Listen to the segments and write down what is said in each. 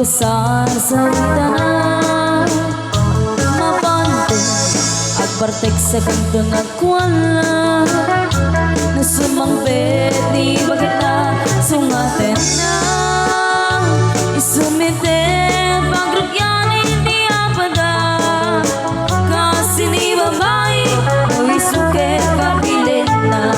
Nagkasasarita na mapanto agbartek sa kanto nagkuala na sumangbet ni bakit na sungaten na isumite pagrugyan hindi apada kasi ni babae o isuket kapilit na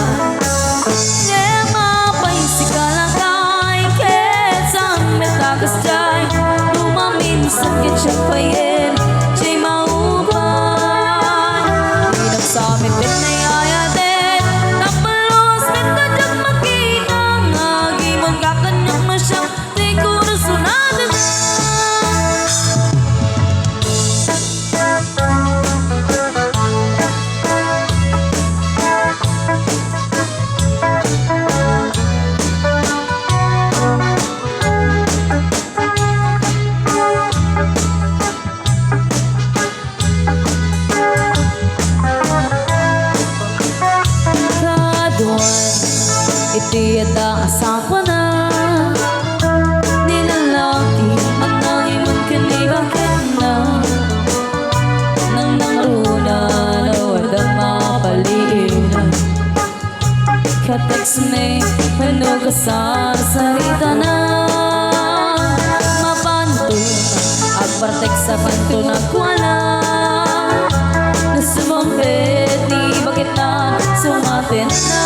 sakit siya payen, siya'y mauban. Hinang sa amin pinayayatin, napalos nagdadag makita. Ngagimon kakanyang na siyang siguro sunatan na. Iti at ang asawa na nilalaki at nangimon kanibakit na nang nangarunan o at ang mapaliinan kateks may ano kasasarita na mapanto agpartek sa kanto nagwala na sumampit ni bakit na sumatin na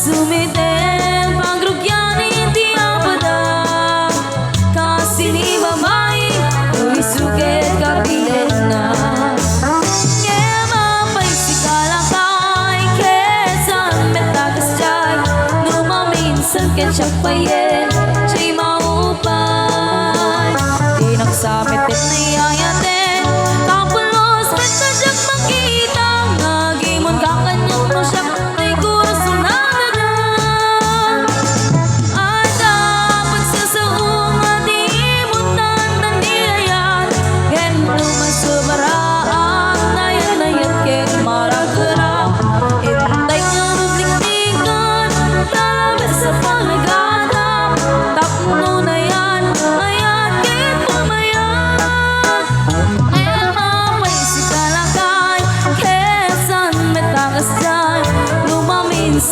Sumitin pagrugyan hindi apada kasi ni babae o isuket kapilit na kaya mapaisikala kay kesan metagas jay numaminsan ketchup payen siya'y maupay di nagsamit pinayayatin kapulos metadyak makita ngagimon kakanyang mo siya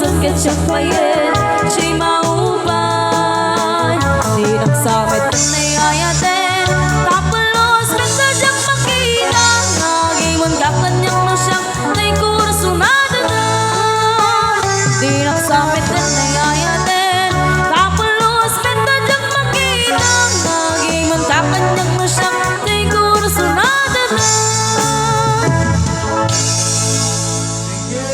sakit siya payen